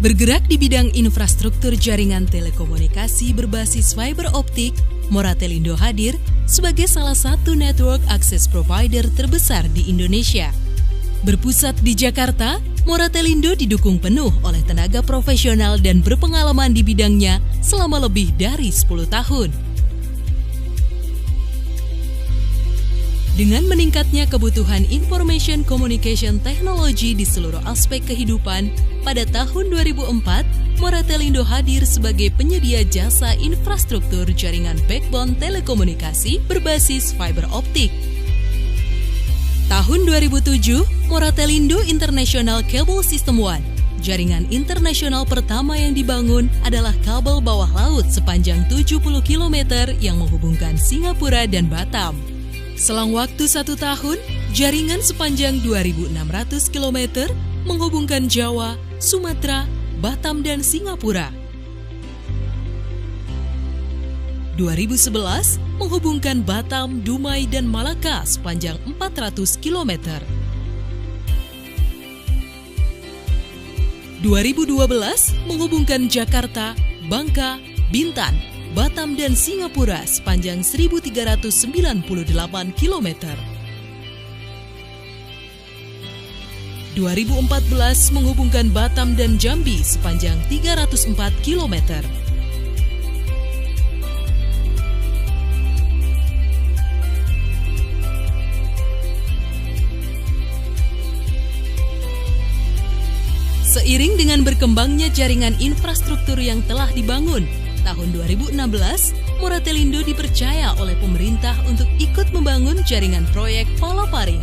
Bergerak di bidang infrastruktur jaringan telekomunikasi berbasis fiber optik, Moratelindo hadir sebagai salah satu network access provider terbesar di Indonesia. Berpusat di Jakarta, Moratelindo didukung penuh oleh tenaga profesional dan berpengalaman di bidangnya selama lebih dari 10 tahun. Dengan meningkatnya kebutuhan information communication technology di seluruh aspek kehidupan, pada tahun 2004, Moratelindo hadir sebagai penyedia jasa infrastruktur jaringan backbone telekomunikasi berbasis fiber optik. Tahun 2007, Moratelindo International Cable System One, jaringan internasional pertama yang dibangun adalah kabel bawah laut sepanjang 70 km yang menghubungkan Singapura dan Batam. Selang waktu 1 tahun, jaringan sepanjang 2.600 km menghubungkan Jawa, Sumatera, Batam, dan Singapura. 2011 menghubungkan Batam, Dumai, dan Malaka sepanjang 400 km. 2012 menghubungkan Jakarta, Bangka, Bintan, Batam, dan Singapura sepanjang 1.398 km. 2014 menghubungkan Batam dan Jambi sepanjang 304 km. Seiring dengan berkembangnya jaringan infrastruktur yang telah dibangun, tahun 2016, Moratelindo dipercaya oleh pemerintah untuk ikut membangun jaringan proyek Palaparing.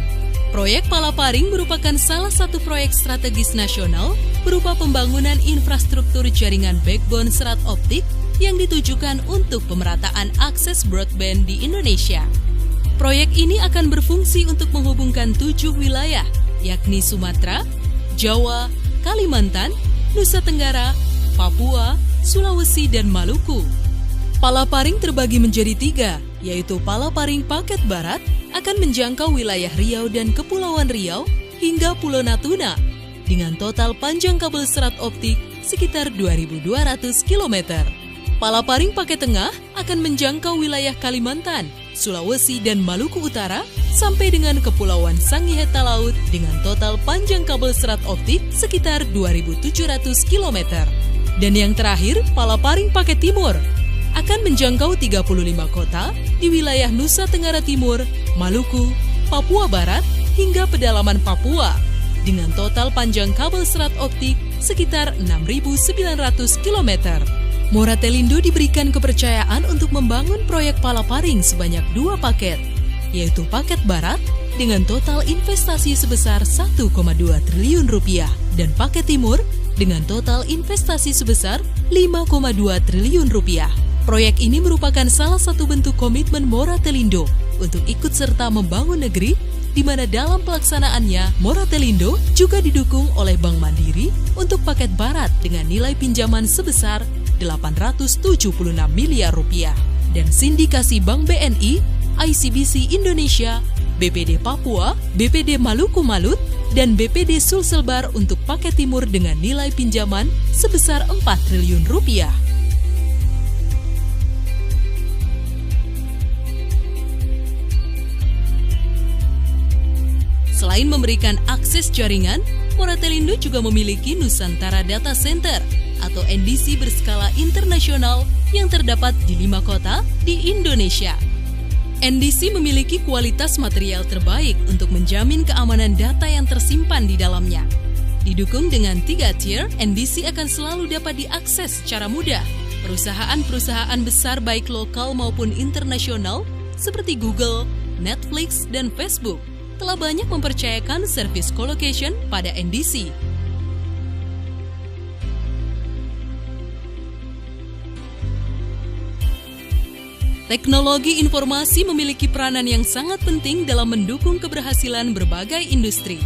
Proyek Palaparing merupakan salah satu proyek strategis nasional berupa pembangunan infrastruktur jaringan backbone serat optik yang ditujukan untuk pemerataan akses broadband di Indonesia. Proyek ini akan berfungsi untuk menghubungkan 7 wilayah, yakni Sumatera, Jawa, Kalimantan, Nusa Tenggara, Papua, Sulawesi, dan Maluku. Palaparing terbagi menjadi 3, yaitu Palaparing Paket Barat akan menjangkau wilayah Riau dan Kepulauan Riau hingga Pulau Natuna dengan total panjang kabel serat optik sekitar 2.200 km. Palaparing Paket Tengah akan menjangkau wilayah Kalimantan, Sulawesi, dan Maluku Utara sampai dengan Kepulauan Sangihe Talaut dengan total panjang kabel serat optik sekitar 2.700 km. Dan yang terakhir, Palaparing Paket Timur akan menjangkau 35 kota di wilayah Nusa Tenggara Timur, Maluku, Papua Barat, hingga pedalaman Papua dengan total panjang kabel serat optik sekitar 6.900 km. Moratelindo diberikan kepercayaan untuk membangun proyek Palaparing sebanyak 2 paket, yaitu Paket Barat dengan total investasi sebesar 1,2 triliun rupiah dan Paket Timur dengan total investasi sebesar 5,2 triliun rupiah. Proyek ini merupakan salah satu bentuk komitmen Moratelindo untuk ikut serta membangun negeri, di mana dalam pelaksanaannya Moratelindo juga didukung oleh Bank Mandiri untuk Paket Barat dengan nilai pinjaman sebesar 876 miliar rupiah dan sindikasi Bank BNI, ICBC Indonesia, BPD Papua, BPD Maluku Malut, dan BPD Sulselbar untuk Paket Timur dengan nilai pinjaman sebesar 4 triliun rupiah. Selain memberikan akses jaringan, Moratelindo juga memiliki Nusantara Data Center atau NDC berskala internasional yang terdapat di 5 kota di Indonesia. NDC memiliki kualitas material terbaik untuk menjamin keamanan data yang tersimpan di dalamnya. Didukung dengan 3 tier, NDC akan selalu dapat diakses secara mudah. Perusahaan-perusahaan besar baik lokal maupun internasional seperti Google, Netflix, dan Facebook telah banyak mempercayakan servis colocation pada NDC. Teknologi informasi memiliki peranan yang sangat penting dalam mendukung keberhasilan berbagai industri.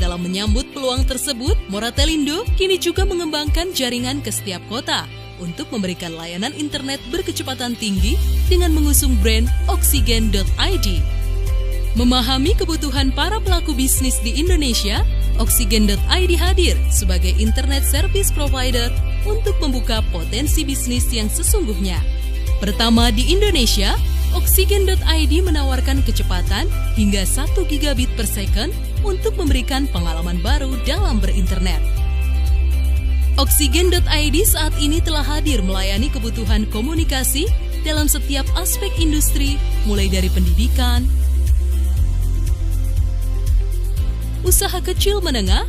Dalam menyambut peluang tersebut, Moratelindo kini juga mengembangkan jaringan ke setiap kota untuk memberikan layanan internet berkecepatan tinggi dengan mengusung brand Oksigen.id. Memahami kebutuhan para pelaku bisnis di Indonesia, Oksigen.id hadir sebagai internet service provider untuk membuka potensi bisnis yang sesungguhnya. Pertama di Indonesia, Oksigen.id menawarkan kecepatan hingga 1 gigabit per second untuk memberikan pengalaman baru dalam berinternet. Oksigen.id saat ini telah hadir melayani kebutuhan komunikasi dalam setiap aspek industri, mulai dari pendidikan, usaha kecil menengah,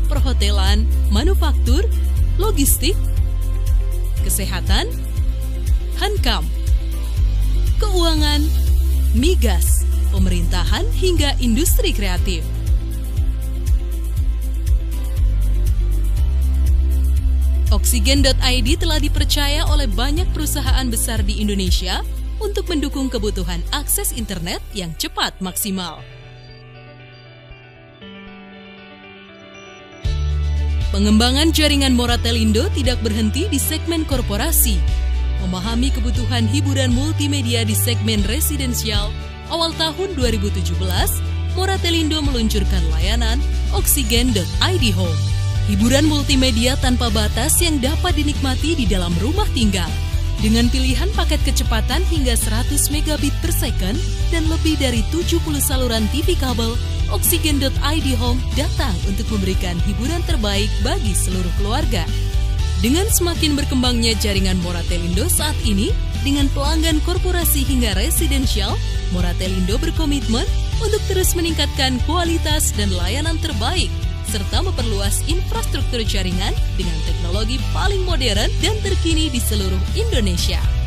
perhotelan, manufaktur, logistik, kesehatan, hankam, keuangan, migas, pemerintahan, hingga industri kreatif. Oksigen.id telah dipercaya oleh banyak perusahaan besar di Indonesia untuk mendukung kebutuhan akses internet yang cepat maksimal. Pengembangan jaringan Moratelindo tidak berhenti di segmen korporasi. Memahami kebutuhan hiburan multimedia di segmen residensial, awal tahun 2017, Moratelindo meluncurkan layanan Oksigen.id Home. Hiburan multimedia tanpa batas yang dapat dinikmati di dalam rumah tinggal. Dengan pilihan paket kecepatan hingga 100 megabit per second dan lebih dari 70 saluran TV kabel, Oksigen.id Home datang untuk memberikan hiburan terbaik bagi seluruh keluarga. Dengan semakin berkembangnya jaringan Moratelindo saat ini, dengan pelanggan korporasi hingga residensial, Moratelindo berkomitmen untuk terus meningkatkan kualitas dan layanan terbaik, serta memperluas infrastruktur jaringan dengan teknologi paling modern dan terkini di seluruh Indonesia.